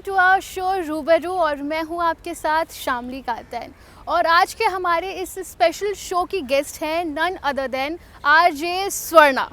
To our show रूबरू और मैं हूं आपके साथ शामली कातन। और आज के हमारे इस स्पेशल शो की गेस्ट हैं none other than RJ Swarna.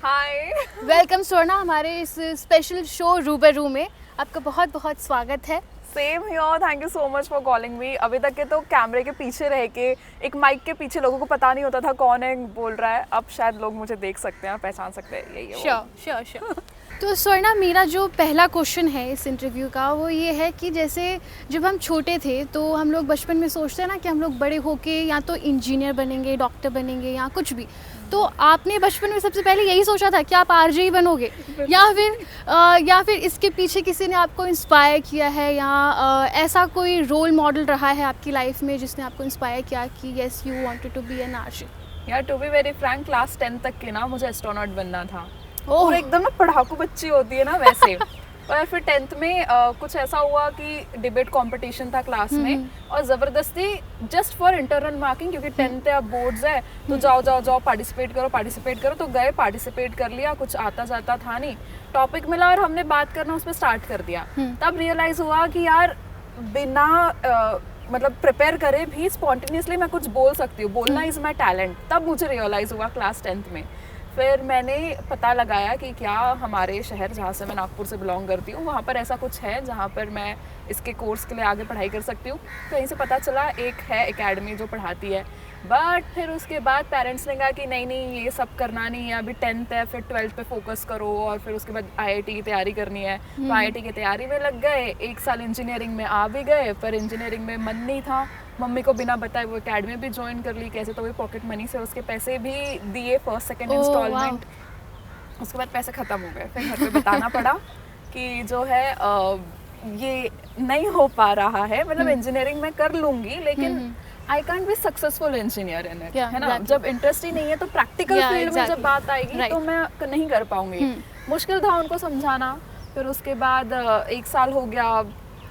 Hi, welcome Swarna हमारे इस स्पेशल शो रूबरू में। आपका बहुत बहुत स्वागत है। Same here, thank you so much for calling me. अभी तक के तो कैमरे के पीछे रह के एक माइक के पीछे लोगों को पता नहीं होता था कौन है बोल रहा है। अब शायद लोग मुझे देख सकते हैं, पहचान सकते हैं, यही है वो। श्योर। तो स्वर्णा, मेरा जो पहला क्वेश्चन है इस इंटरव्यू का वो ये है कि जैसे जब हम छोटे थे तो हम लोग बचपन में सोचते हैं ना कि हम लोग बड़े होके या तो इंजीनियर बनेंगे, डॉक्टर बनेंगे या कुछ भी। तो आपने बचपन में सबसे पहले यही सोचा था कि आप आरजे ही बनोगे या फिर इसके पीछे किसी ने आपको इंस्पायर किया है या ऐसा कोई रोल मॉडल रहा है आपकी लाइफ में जिसने आपको इंस्पायर किया कि yes you wanted to be an RJ? यार to be very frank, class 10 तक के ना मुझे एस्ट्रोनॉट बनना था। ओह। और एकदम ना पढ़ाकू बच्ची होती है ना वैसे। और फिर 10th में कुछ ऐसा हुआ कि डिबेट कंपटीशन था क्लास में और ज़बरदस्ती जस्ट फॉर इंटरनल मार्किंग, क्योंकि 10th है अब बोर्ड्स है तो जाओ पार्टिसिपेट करो। तो गए, पार्टिसिपेट कर लिया। कुछ आता जाता था नहीं, टॉपिक मिला और हमने बात करना उस पर स्टार्ट कर दिया। तब रियलाइज़ हुआ कि यार बिना मतलब प्रिपेयर करे भी स्पॉन्टेनियसली मैं कुछ बोल सकती हूँ, बोलना इज़ माई टैलेंट। तब मुझे रियलाइज़ हुआ क्लास 10th में। फिर मैंने पता लगाया कि क्या हमारे शहर जहाँ से मैं नागपुर से बिलोंग करती हूँ वहाँ पर ऐसा कुछ है जहाँ पर मैं इसके कोर्स के लिए आगे पढ़ाई कर सकती हूँ। कहीं से पता चला एक है एकेडमी जो पढ़ाती है। बट फिर उसके बाद पेरेंट्स ने कहा कि नहीं ये सब करना नहीं है, अभी 10th है, फिर 12th पे फोकस करो और फिर उसके बाद IIT की तैयारी करनी है। तो IIT की तैयारी में लग गए, 1 साल इंजीनियरिंग में आ भी गए, पर इंजीनियरिंग में मन नहीं था। मम्मी को बिना बताए वो एकेडमी भी ज्वाइन कर ली, कैसे तो वही पॉकेट मनी से उसके पैसे भी दिए, फर्स्ट सेकंड इंस्टॉलमेंट। उसके बाद पैसे ख़त्म हो गए। फिर घर पे बताना पड़ा कि जो है ये नहीं हो पा रहा है, मतलब इंजीनियरिंग में कर लूँगी लेकिन I can't be successful engineer in it, है ना। जब इंटरेस्ट ही नहीं है तो प्रैक्टिकल फील्ड में जब बात आएगी तो मैं नहीं कर पाऊँगी। मुश्किल था उनको समझाना। फिर उसके बाद 1 साल हो गया,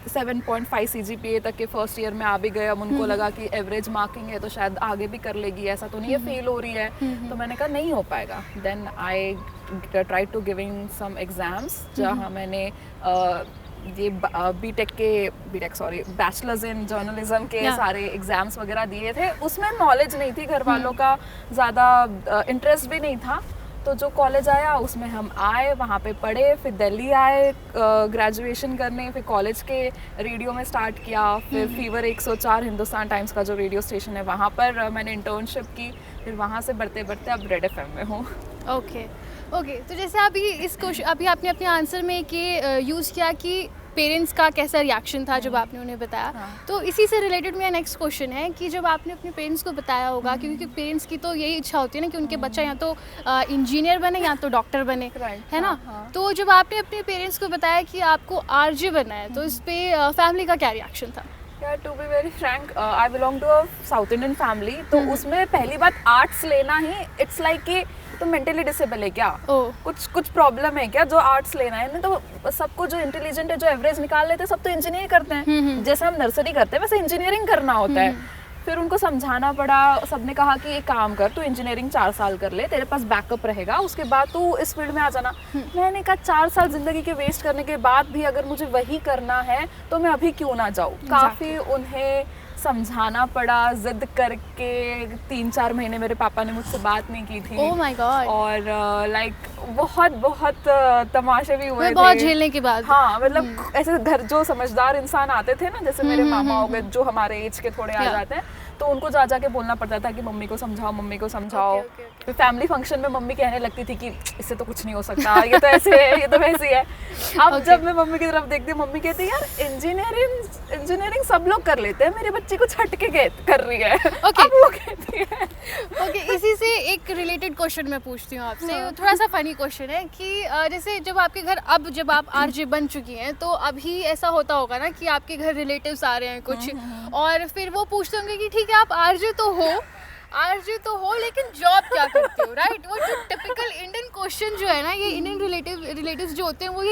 7.5 CGPA तक के फर्स्ट ईयर में आ भी गए। अब उनको लगा कि एवरेज मार्किंग है तो शायद आगे भी कर लेगी, ऐसा तो नहीं है फेल हो रही है। तो मैंने कहा नहीं हो पाएगा। Then I try to giving some exams जहाँ मैंने ये बैचलर्स इन जर्नलिज्म के सारे एग्जाम्स वगैरह दिए थे। उसमें नॉलेज नहीं थी, घर वालों का ज़्यादा इंटरेस्ट भी नहीं था। तो जो कॉलेज आया उसमें हम आए, वहाँ पे पढ़े, फिर दिल्ली आए ग्रेजुएशन करने, फिर कॉलेज के रेडियो में स्टार्ट किया। फिर फीवर 104 हिंदुस्तान टाइम्स का जो रेडियो स्टेशन है वहाँ पर मैंने इंटर्नशिप की। फिर वहाँ से बढ़ते बढ़ते अब रेड FM में हूँ। ओके। तो जैसे अभी आपने अपने आंसर में कि यूज़ किया कि पेरेंट्स का कैसा रिएक्शन था जब आपने उन्हें बताया। तो इसी से रिलेटेड मेरा नेक्स्ट क्वेश्चन है कि जब आपने अपने पेरेंट्स को बताया होगा, क्योंकि पेरेंट्स की तो यही इच्छा होती है ना कि उनके बच्चा या तो इंजीनियर बने या तो डॉक्टर बने, है ना। तो जब आपने अपने पेरेंट्स को बताया कि आपको आरजे बनना है तो इस पर फैमिली का क्या रिएक्शन था? यार to be very frank, I belong to a South Indian family. तो उसमें पहली बात आर्ट्स लेना ही इट्स लाइक कि तुम मेंटली डिसेबल है क्या, कुछ प्रॉब्लम है क्या जो आर्ट्स लेना है। नहीं तो सबको जो इंटेलिजेंट है, जो एवरेज निकाल लेते हैं, सब तो इंजीनियर करते हैं। जैसे हम नर्सरी करते हैं वैसे इंजीनियरिंग करना होता है। फिर उनको समझाना पड़ा। सबने कहा कि एक काम कर, तू इंजीनियरिंग 4 साल कर ले, तेरे पास बैकअप रहेगा, उसके बाद तू इस फील्ड में आ जाना। मैंने कहा 4 साल जिंदगी के वेस्ट करने के बाद भी अगर मुझे वही करना है तो मैं अभी क्यों ना जाऊँ। काफ़ी उन्हें समझाना पड़ा, जिद करके 3-4 महीने मेरे पापा ने मुझसे बात नहीं की थी। Oh my God. और लाइक बहुत तमाशे भी हुए थे, बहुत झेलने के बाद। हाँ, मतलब ऐसे घर जो समझदार इंसान आते थे ना, जैसे मेरे मामा हो गए जो हमारे एज के थोड़े आ जाते हैं, तो उनको जा के बोलना पड़ता था कि मम्मी को समझाओ। फिर फैमिली फंक्शन में मम्मी कहने लगती थी कि इससे तो कुछ नहीं हो सकता, ये तो ऐसे है, ये तो वैसे है। अब जब मैं मम्मी की तरफ देखती हूँ, मम्मी कहती है यार इंजीनियरिंग सब लोग कर लेते हैं, मेरे बच्चे कुछ हटके कर रही है। अब वो कहती है। इसी से एक रिलेटेड क्वेश्चन मैं पूछती हूँ आपसे। थोड़ा सा फनी क्वेश्चन है कि जैसे जब आपके घर, अब जब आप आरजे बन चुकी हैं तो अभी ऐसा होता होगा ना कि आपके घर रिलेटिव्स आ रहे हैं कुछ, और फिर वो पूछते होंगे कि ठीक है आप आरजे तो हो लेकिन जॉब क्या करते हो, राइट। वो जो टिपिकल इंडियन क्वेश्चन जो है ना, ये इंडियन रिलेटिव्स जो होते हैं वो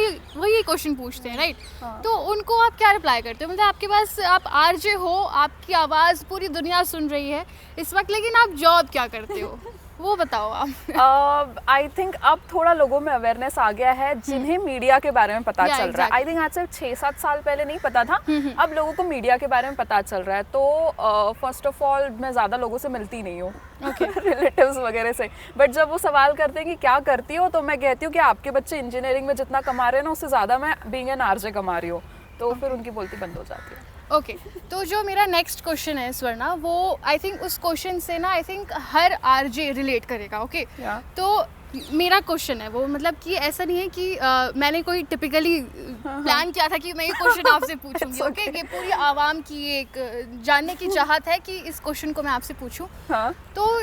ये क्वेश्चन पूछते हैं, राइट। तो उनको आप क्या रिप्लाई करते हो? मतलब आपके पास, आप आरजे हो, आपकी आवाज़ पूरी दुनिया सुन रही है इस वक्त, लेकिन आप जॉब क्या करते हो? वो बताओ आप। आई थिंक अब थोड़ा लोगों में अवेयरनेस आ गया है जिन्हें मीडिया के बारे में पता चल रहा है। आई थिंक आज से 6-7 साल पहले नहीं पता था, अब लोगों को मीडिया के बारे में पता चल रहा है। तो फर्स्ट ऑफ ऑल मैं ज़्यादा लोगों से मिलती नहीं हूँ, रिलेटिव्स वगैरह से, बट जब वो सवाल करते हैं कि क्या करती हो, तो मैं कहती हूँ कि आपके बच्चे इंजीनियरिंग में जितना कमा रहे हैं ना, उससे ज़्यादा मैं बीइंग एन आरजे कमा रही हूँ। तो फिर उनकी बोलती बंद हो जाती है। ओके तो जो मेरा नेक्स्ट क्वेश्चन है स्वर्णा, वो आई थिंक उस क्वेश्चन से ना I think her RJ relate करेगा। ओके तो मेरा क्वेश्चन है वो, मतलब कि ऐसा नहीं है कि मैंने कोई टिपिकली प्लान किया था कि मैं ये क्वेश्चन आपसे पूछूंगी। ओके ये पूरी आवाम की एक जानने की चाहत है कि इस क्वेश्चन को मैं आपसे पूछूं। तो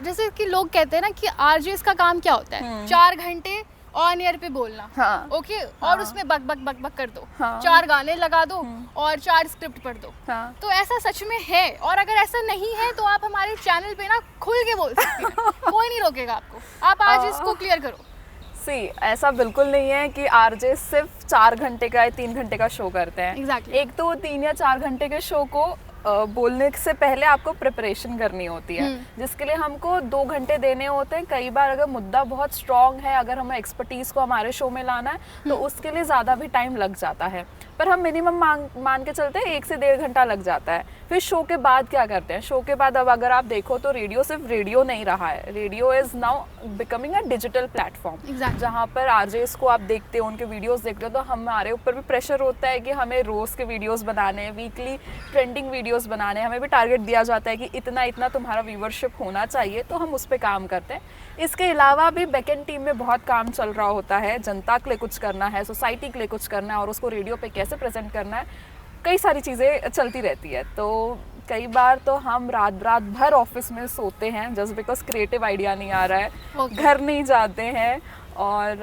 जैसे कि लोग कहते हैं ना कि आरजे का काम क्या होता है, 4 घंटे ऑन एयर पे बोलना। ओके और उसमें बक बक बक बक कर दो, 4 गाने लगा दो और 4 स्क्रिप्ट पढ़ दो। तो ऐसा सच में है? और अगर ऐसा नहीं है तो आप हमारे चैनल पे ना खुल के बोल सकते हैं, कोई नहीं रोकेगा आपको। आप आज इसको क्लियर करो। ऐसा बिल्कुल नहीं है कि आरजे सिर्फ 4 घंटे का या 3 घंटे का शो करते हैं। Exactly. एक तो 3 या 4 घंटे के शो को बोलने से पहले आपको प्रिपरेशन करनी होती है, जिसके लिए हमको 2 घंटे देने होते हैं। कई बार अगर मुद्दा बहुत स्ट्रॉन्ग है, अगर हमें एक्सपर्टीज को हमारे शो में लाना है, तो उसके लिए ज़्यादा भी टाइम लग जाता है। पर हम मिनिमम मान के चलते हैं 1 से 1.5 घंटा लग जाता है। फिर शो के बाद क्या करते हैं? शो के बाद अब अगर आप देखो तो रेडियो सिर्फ रेडियो नहीं रहा है, radio is now becoming a digital platform, जहाँ पर आरजेस को आप देखते हो, उनके वीडियोस देखते हो, तो हमारे ऊपर भी प्रेशर होता है कि हमें रोज़ के वीडियोस बनाने हैं, वीकली ट्रेंडिंग वीडियोस बनाने हैं। हमें भी टारगेट दिया जाता है कि इतना इतना तुम्हारा व्यूवरशिप होना चाहिए, तो हम उस पर काम करते हैं। इसके अलावा भी बैकएंड टीम में बहुत काम चल रहा होता है, जनता के लिए कुछ करना है, सोसाइटी के लिए कुछ करना है, और उसको रेडियो पे कैसे प्रेजेंट करना है, कई सारी चीज़ें चलती रहती है। तो कई बार तो हम रात भर ऑफिस में सोते हैं जस्ट बिकॉज क्रिएटिव आइडिया नहीं आ रहा है, घर नहीं जाते हैं, और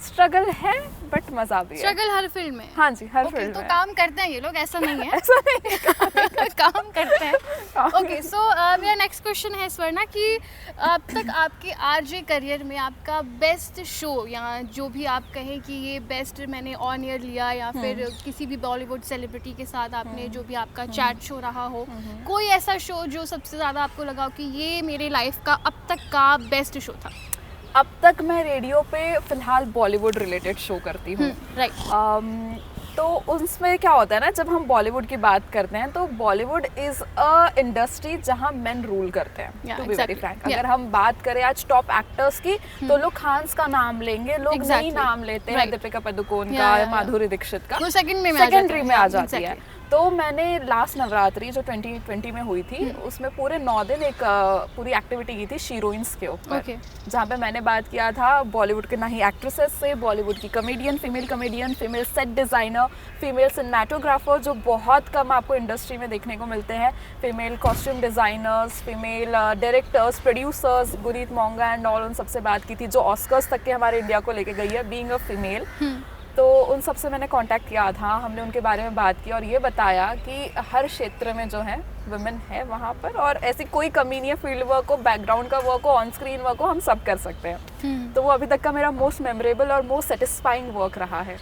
स्ट्रगल है बट मजा भी है। स्ट्रगल हर फील्ड में। हाँ जी, हर फील्ड तो में काम करते हैं ये लोग, ऐसा नहीं है। ऐसा नहीं है। काम करते हैं। ओके सो मेरा नेक्स्ट क्वेश्चन है स्वर्णा कि अब तक आपके आरजे करियर में आपका बेस्ट शो, या जो भी आप कहें कि ये बेस्ट मैंने ऑन एयर लिया, या फिर किसी भी बॉलीवुड सेलिब्रिटी के साथ आपने जो भी आपका चैट शो रहा हो, कोई ऐसा शो जो सबसे ज़्यादा आपको लगा हो कि ये मेरे लाइफ का अब तक का बेस्ट शो था? अब तक मैं रेडियो पे फिलहाल बॉलीवुड रिलेटेड शो करती हूँ। राइट। तो उसमें क्या होता है ना, जब हम बॉलीवुड की बात करते हैं तो बॉलीवुड इज़ अ इंडस्ट्री जहाँ मेन रूल करते हैं, टू बी वेरी फ्रैंक। अगर हम बात करें आज टॉप एक्टर्स की, तो लोग खान्स का नाम लेंगे, लोग नहीं नाम लेते हैं दीपिका पादुकोण का या माधुरी दीक्षित का, वो सेकेंडरी में आ जाती है। तो मैंने लास्ट नवरात्रि जो 2020 में हुई थी, उसमें पूरे 9 दिन एक पूरी एक्टिविटी की थी शीरोइंस के ऊपर, जहाँ पे मैंने बात किया था बॉलीवुड के नहीं एक्ट्रेसेस से, बॉलीवुड की comedian, female set designer, female cinematographer जो बहुत कम आपको इंडस्ट्री में देखने को मिलते हैं, female costume designers, female directors, producers, Guneet Monga and all, उन सबसे बात की थी, जो ऑस्कर्स तक के हमारे इंडिया को लेके गई है बीइंग अ फीमेल। तो उन सब से मैंने कांटेक्ट किया था, हमने उनके बारे में बात की और ये बताया कि हर क्षेत्र में जो है वुमेन है वहाँ पर, और ऐसी कोई कमी नहीं है, फील्ड वर्क हो, बैकग्राउंड का वर्क हो, ऑन स्क्रीन वर्क हो, हम सब कर सकते हैं। तो वो अभी तक का मेरा मोस्ट मेमोरेबल और मोस्ट सेटिस्फाइंग वर्क रहा है।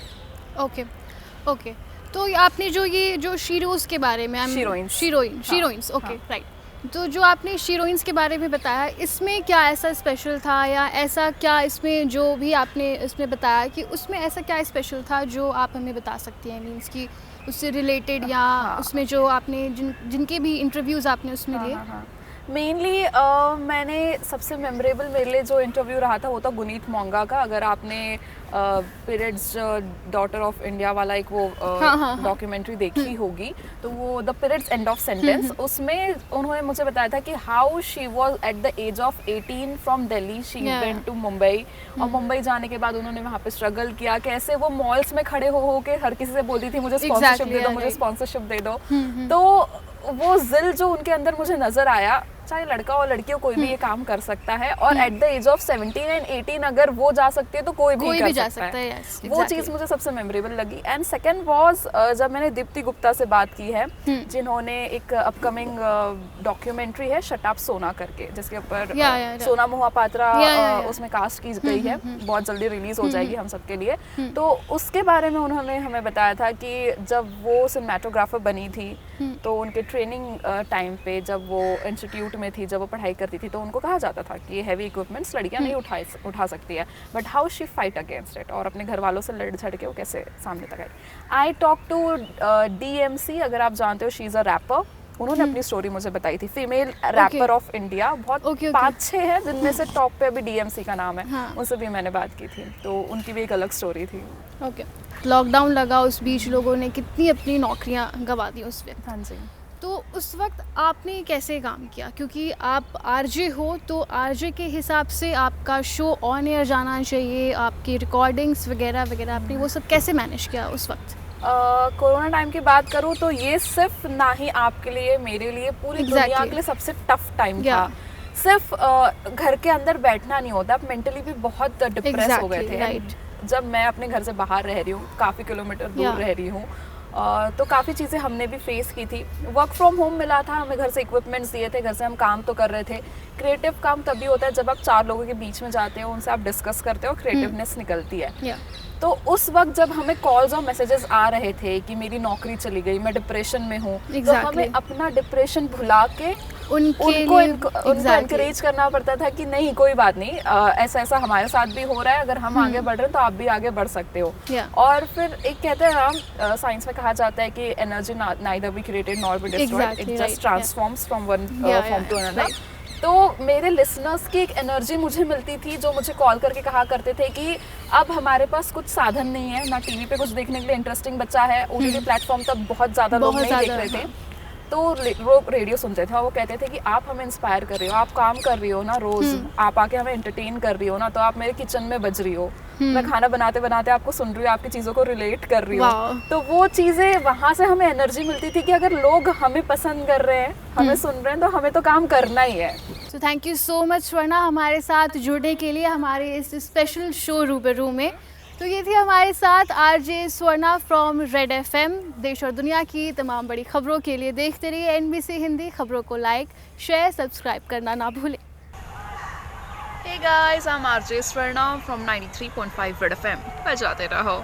ओके तो आपने जो शीरोज के बारे में, शीरोइंस, ओके राइट, तो जो आपने शीरोइंस के बारे में बताया, इसमें क्या ऐसा स्पेशल था, या ऐसा क्या इसमें जो भी आपने इसमें बताया कि उसमें ऐसा क्या स्पेशल था जो आप हमें बता सकती हैं, मीन्स कि उससे रिलेटेड, या उसमें जो आपने जिनके भी इंटरव्यूज़ आपने उसमें लिए? मेनली मैंने सबसे मेमोरेबल मेरे लिए जो इंटरव्यू रहा था वो था गुनीत मोंगा का। अगर आपने पीरियड्स डॉटर ऑफ इंडिया वाला एक वो डॉक्यूमेंट्री देखी होगी, तो वो the periods end of sentence, उसमें उन्होंने मुझे बताया था कि how she was at the age of 18 from Delhi she went to Mumbai, और मुंबई जाने के बाद उन्होंने वहाँ पे स्ट्रगल किया, कैसे वो मॉल्स में खड़े हो के हर किसी से बोलती थी मुझे स्पॉन्सरशिप दे दो, मुझे स्पॉन्सरशिप दे दो। तो वो जिल जो उनके अंदर मुझे नजर आया, चाहे लड़का और लड़की हो, कोई भी ये काम कर सकता है, और at the age of 17 and 18 अगर वो जा सकती है तो कोई भी कर सकता है। yes, वो चीज़ मुझे सबसे मेमोरेबल लगी। एंड सेकंड वाज जब मैंने दीप्ति गुप्ता से बात की है, जिन्होंने एक अपकमिंग डॉक्यूमेंट्री है शट अप सोना करके, जिसके ऊपर सोना मोहापात्रा उसमें कास्ट की गई है, बहुत जल्दी रिलीज हो जाएगी हम सबके लिए। तो उसके बारे में उन्होंने हमें बताया था कि जब वो सिनेमेटोग्राफर बनी थी तो उनके ट्रेनिंग टाइम पे जब वो इंस्टीट्यूट में थी, जब वो पढ़ाई करती थी, तो उनको कहा जाता था कि ये हैवी इक्विपमेंट्स लड़कियां नहीं उठा सकती है, but how she fight against it, और अपने घर वालों से लड़ झड़ के वो कैसे सामने तक आई। आई टॉक टू DMC, अगर आप जानते हो, शी इज़ अ रैपर। उन्होंने अपनी स्टोरी मुझे बताई थी, फीमेल रैपर ऑफ इंडिया, बहुत 5-6 है जिनमें से टॉप पे अभी DMC का नाम है। हाँ। उनसे भी मैंने बात की थी, तो उनकी भी एक अलग स्टोरी थी। ओके, लॉकडाउन लगा, उस बीच लोगों ने कितनी अपनी नौकरियां गंवा दी उस वक्त। हाँ जी। तो उस वक्त आपने कैसे काम किया, क्योंकि आप RJ हो, तो RJ के हिसाब से आपका शो ऑन एयर जाना चाहिए, आपकी रिकॉर्डिंग्स वगैरह वगैरह, आपने वो सब कैसे मैनेज किया उस वक्त? कोरोना टाइम की बात करूँ तो ये सिर्फ ना ही आपके लिए, मेरे लिए, पूरी दुनिया के लिए सबसे टफ टाइम था। सिर्फ घर के अंदर बैठना नहीं होता, आप मेंटली भी बहुत डिप्रेस हो गए थे। जब मैं अपने घर से बाहर रह रही हूँ, काफ़ी किलोमीटर दूर रह रही हूँ, तो काफ़ी चीज़ें हमने भी फेस की थी। वर्क फ्रॉम होम मिला था, हमें घर से इक्विपमेंट्स दिए थे, घर से हम काम तो कर रहे थे। क्रिएटिव काम तभी होता है जब आप 4 लोगों के बीच में जाते हो, उनसे आप डिस्कस करते हो, क्रिएटिवनेस निकलती है। तो उस वक्त जब हमें कॉल्स और मैसेजेस आ रहे थे कि मेरी नौकरी चली गई, मैं डिप्रेशन में हूँ, तो हमें अपना डिप्रेशन भुला के उनको एनकरेज करना पड़ता था कि नहीं, कोई बात नहीं, ऐसा ऐसा हमारे साथ भी हो रहा है, अगर हम आगे बढ़ रहे हैं तो आप भी आगे बढ़ सकते हो। और फिर एक कहते हैं साइंस में कहा जाता है कि energy neither be created nor be destroyed, it just transforms from one form to another. तो मेरे लिसनर्स की एक एनर्जी मुझे मिलती थी, जो मुझे कॉल करके कहा करते थे कि अब हमारे पास कुछ साधन नहीं है, ना टीवी पे कुछ देखने के लिए इंटरेस्टिंग बच्चा है, OTT प्लेटफॉर्म तब बहुत ज़्यादा लोग नहीं देख रहे थे, तो वो रेडियो सुनते थे और वो कहते थे कि आप हमें इंस्पायर कर रहे हो, आप काम कर रही हो ना रोज़, आप आके हमें एंटरटेन कर रही हो ना, तो आप मेरे किचन में बज रही हो, मैं खाना बनाते बनाते आपको सुन रही हूँ, आपकी चीज़ों को रिलेट कर रही हूँ। तो वो चीज़ें, वहाँ से हमें एनर्जी मिलती थी कि अगर लोग हमें पसंद कर रहे हैं, हमें सुन रहे हैं, तो हमें तो काम करना ही है। तो thank you so much Swarna हमारे साथ जुड़ने के लिए हमारे इस स्पेशल शो रूबरू में। तो ये थी हमारे साथ RJ Swarna from red FM। देश और दुनिया की तमाम बड़ी खबरों के लिए देखते रहिए NBC हिंदी। खबरों को लाइक, शेयर, सब्सक्राइब करना ना भूलें। Hey guys, I'm RJ Swarna from 93.5 Red FM. बजाते रहो।